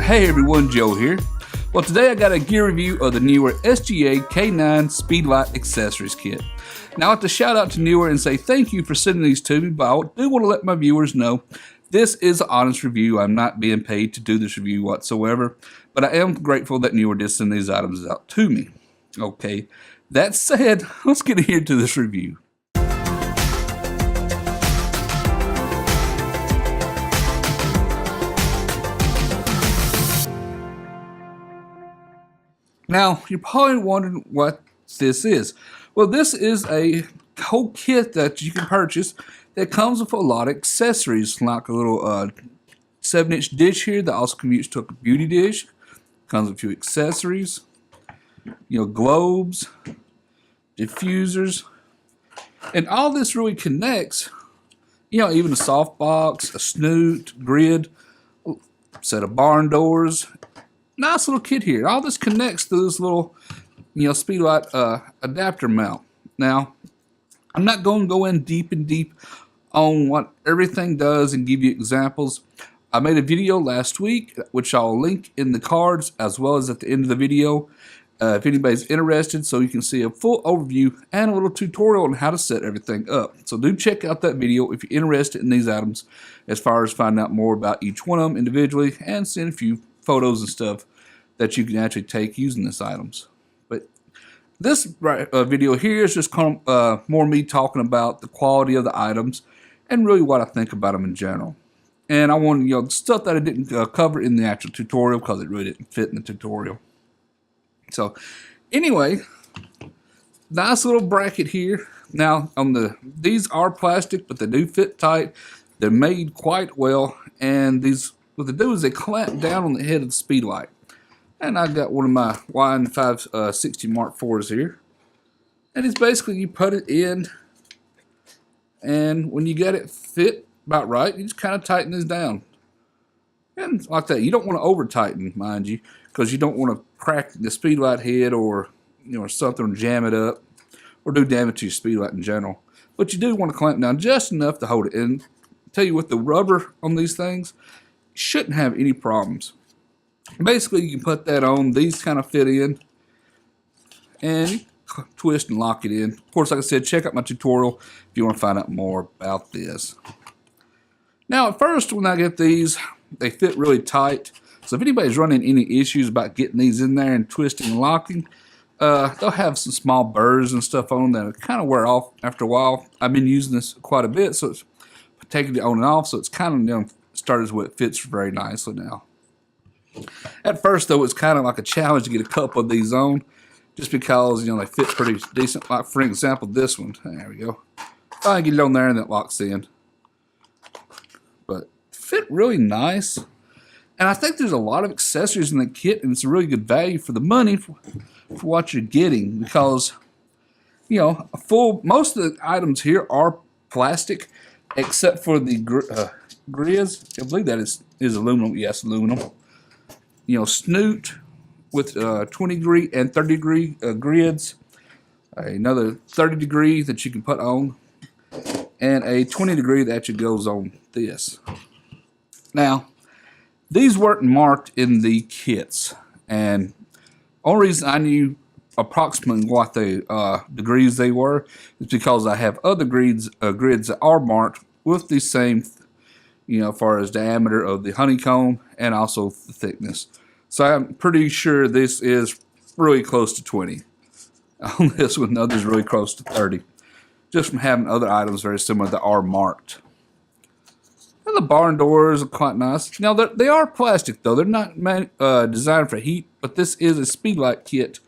Hey everyone, Joe here. Well, today I got a gear review of the Neewer SGA-K9 Speedlite accessories kit. Now I have to shout out to Neewer and say thank you for sending these to me, but I do want to let my viewers know this is an honest review. I'm not being paid to do this review whatsoever, but I am grateful that Neewer did send these items out to me. Okay, that said, let's get here to this review. Now, you're probably wondering what this is. Well, this is a whole kit that you can purchase that comes with a lot of accessories, like a little 7-inch dish here that also can be used to a beauty dish. Comes with a few accessories, globes, diffusers, and all this really connects, even a softbox, a snoot, grid, set of barn doors. Nice little kit here. All this connects to this little, Speedlite adapter mount. Now, I'm not going to go in deep on what everything does and give you examples. I made a video last week, which I'll link in the cards as well as at the end of the video. If anybody's interested, so you can see a full overview and a little tutorial on how to set everything up. So do check out that video if you're interested in these items, as far as finding out more about each one of them individually and seeing a few photos and stuff that you can actually take using these items. But this video here is just kind of more me talking about the quality of the items and really what I think about them in general. And I want stuff that I didn't cover in the actual tutorial because it really didn't fit in the tutorial. So anyway, nice little bracket here. Now these are plastic, but they do fit tight. They're made quite well, and what they do is they clamp down on the head of the Speedlite. And I got one of my YN560 Mark IVs here. And it's basically you put it in, and when you get it fit about right, you just kind of tighten this down. And like that, you don't want to over tighten, mind you, because you don't want to crack the Speedlite head or something, or jam it up, or do damage to your Speedlite in general. But you do want to clamp down just enough to hold it. And tell you what, the rubber on these things shouldn't have any problems. Basically, you can put that on. These kind of fit in, and you twist and lock it in. Of course, like I said, check out my tutorial if you want to find out more about this. Now, at first, when I get these, they fit really tight. So if anybody's running any issues about getting these in there and twisting and locking, they'll have some small burrs and stuff on them that kind of wear off after a while. I've been using this quite a bit, so it's taking it on and off, so it's kind of started where it fits very nicely now. At first, though, it's kind of like a challenge to get a couple of these on, just because they fit pretty decent. Like for example, this one. There we go. I get it on there and that locks in. But fit really nice, and I think there's a lot of accessories in the kit, and it's a really good value for the money for what you're getting, because most of the items here are plastic, except for the grids. I believe that is aluminum. Yes, aluminum. Snoot with 20-degree and 30-degree grids. Another 30-degree that you can put on, and a 20-degree that actually goes on this. Now, these weren't marked in the kits, and only reason I knew approximately what the degrees they were is because I have other grids that are marked with the same, as far as diameter of the honeycomb and also the thickness. So I'm pretty sure this is really close to 20. On this one, the other's really close to 30. Just from having other items very similar that are marked. And the barn doors are quite nice. Now, they are plastic, though. They're not designed for heat, but this is a Speedlite kit,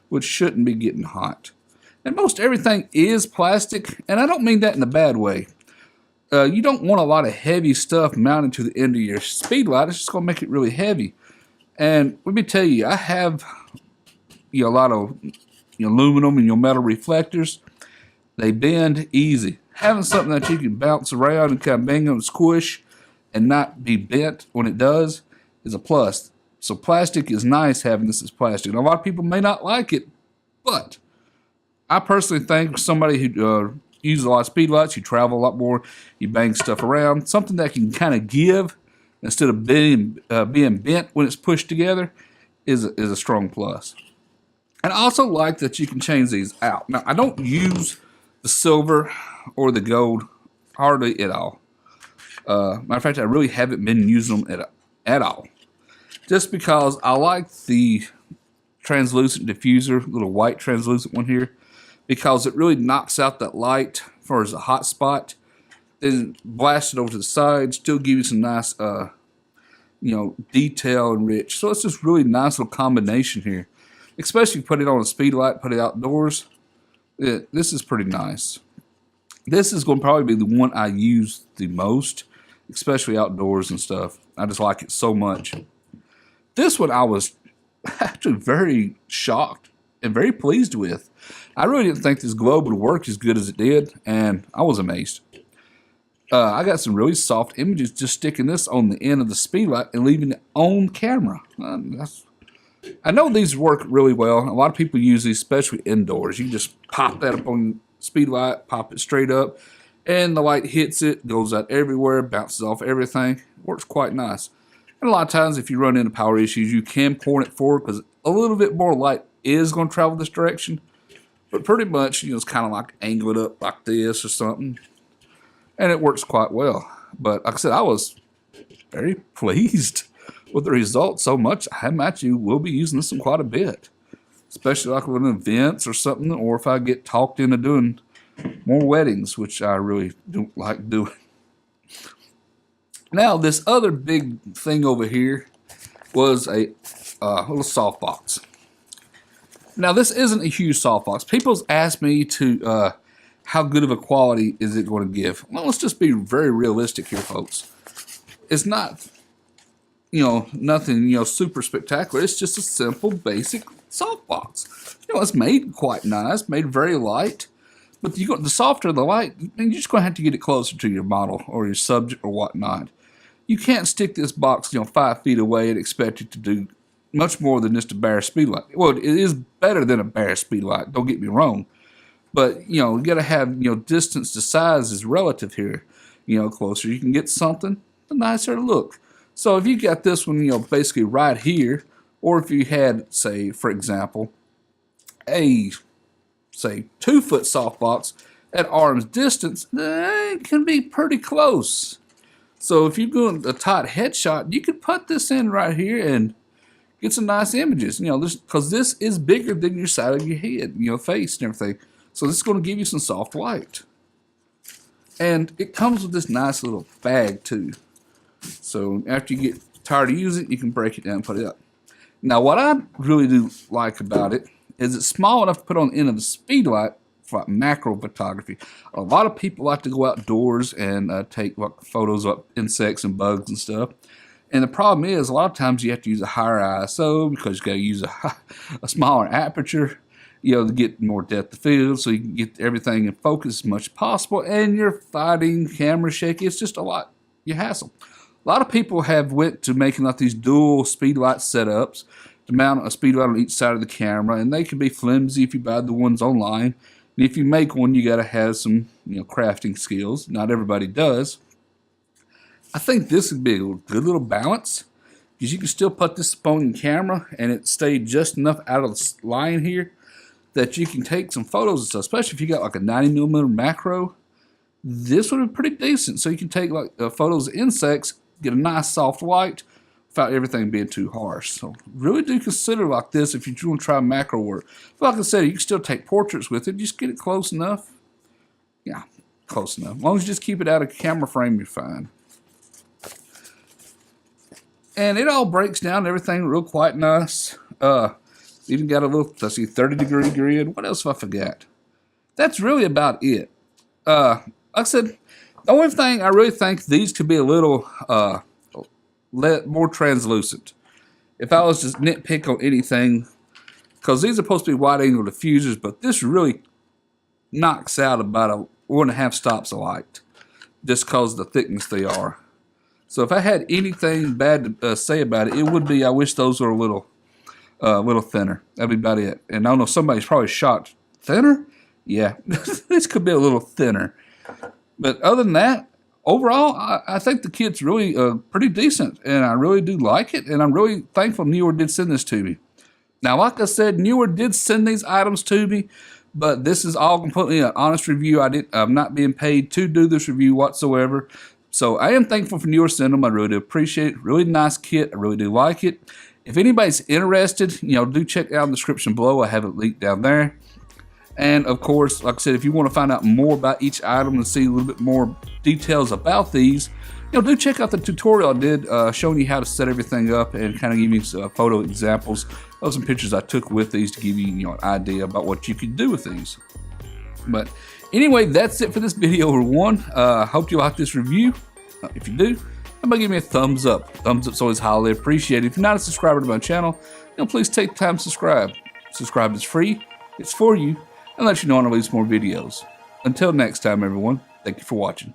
which shouldn't be getting hot. And most everything is plastic, and I don't mean that in a bad way. You don't want a lot of heavy stuff mounted to the end of your Speedlite. It's just going to make it really heavy. And let me tell you, I have a lot of aluminum and metal reflectors. They bend easy. Having something that you can bounce around and kind of bang and squish and not be bent when it does is a plus. So plastic is nice, having this as plastic. And a lot of people may not like it, but I personally think somebody who uses a lot of Speedlites, you travel a lot more, you bang stuff around, something that can kind of give instead of being bent when it's pushed together is a strong plus. And I also like that you can change these out. Now, I don't use the silver or the gold hardly at all. Matter of fact, I really haven't been using them at all. Just because I like the translucent diffuser, little white translucent one here, because it really knocks out that light as far as a hot spot. Then blast it over to the side, still give you some nice, detail and rich. So it's just really nice little combination here. Especially if you put it on a Speedlite, put it outdoors. This is pretty nice. This is going to probably be the one I use the most, especially outdoors and stuff. I just like it so much. This one I was actually very shocked and very pleased with. I really didn't think this globe would work as good as it did, and I was amazed. I got some really soft images just sticking this on the end of the Speedlite and leaving it on camera. I know these work really well. A lot of people use these, especially indoors. You just pop that up on Speedlite, pop it straight up, and the light hits it, goes out everywhere, bounces off everything. Works quite nice. And a lot of times if you run into power issues, you can point it forward because a little bit more light is going to travel this direction. But pretty much, it's kind of like angle it up like this or something. And it works quite well. But like I said, I was very pleased with the results so much. I actually will be using this one quite a bit. Especially like with events or something, or if I get talked into doing more weddings, which I really don't like doing. Now, this other big thing over here was a little softbox. Now, this isn't a huge softbox. People's asked me to how good of a quality is it going to give. Well, let's just be very realistic here, folks. It's not, nothing, super spectacular. It's just a simple, basic softbox. It's made quite nice, made very light. But the softer the light, you're just going to have to get it closer to your model or your subject or whatnot. You can't stick this box, 5 feet away and expect it to do much more than just a bare Speedlite. Well, it is better than a bare Speedlite, don't get me wrong. But, you got to have, distance to size is relative here. Closer you can get something, the nicer it'll look. So if you got this one, basically right here, or if you had, say, for example, a, 2-foot softbox at arm's distance, it can be pretty close. So if you're doing a tight headshot, you could put this in right here and get some nice images. Because this is bigger than your side of your head, face and everything. So this is going to give you some soft light. And it comes with this nice little bag too. So after you get tired of using it, you can break it down and put it up. Now what I really do like about it is it's small enough to put on the end of the Speedlite for like macro photography. A lot of people like to go outdoors and take photos of insects and bugs and stuff. And the problem is a lot of times you have to use a higher ISO because you got to use a smaller aperture, to get more depth of field so you can get everything in focus as much as possible. And you're fighting camera shaky. It's just a lot. You hassle. A lot of people have went to making like these dual Speedlite setups to mount a Speedlite on each side of the camera, and they can be flimsy if you buy the ones online. And if you make one, you got to have some, crafting skills. Not everybody does. I think this would be a good little balance because you can still put this on your camera and it stayed just enough out of the line here that you can take some photos and stuff, especially if you got like a 90mm macro. This would be pretty decent. So you can take like photos of insects, get a nice soft light without everything being too harsh. So really do consider like this if you want to try macro work. But like I said, you can still take portraits with it. Just get it close enough. Yeah, close enough. As long as you just keep it out of camera frame, you're fine. And it all breaks down everything real quite nice. Even got a little, let's see, 30-degree grid. What else have I forgot? That's really about it. Like I said, the only thing I really think these could be a little more translucent. If I was just nitpick on anything, because these are supposed to be wide angle diffusers, but this really knocks out about 1.5 stops of light just because of the thickness they are. So if I had anything bad to say about it, it would be I wish those were a little thinner. That'd be about it. And I don't know, somebody's probably shot thinner? Yeah, this could be a little thinner. But other than that, overall, I think the kit's really pretty decent, and I really do like it, and I'm really thankful Neewer did send this to me. Now, like I said, Neewer did send these items to me, but this is all completely an honest review. I'm not being paid to do this review whatsoever. So I am thankful for Neewer sending them. I really do appreciate it. Really nice kit. I really do like it. If anybody's interested, do check out in the description below. I have it linked down there. And of course, like I said, if you want to find out more about each item and see a little bit more details about these, do check out the tutorial I did showing you how to set everything up and kind of give you some photo examples of some pictures I took with these to give you, an idea about what you can do with these. But anyway, that's it for this video, everyone. Hope you like this review. If you do, how about give me a thumbs up? Thumbs up's always highly appreciated. If you're not a subscriber to my channel, please take time to subscribe. Subscribe is free, it's for you, and let you know when I release more videos. Until next time, everyone, thank you for watching.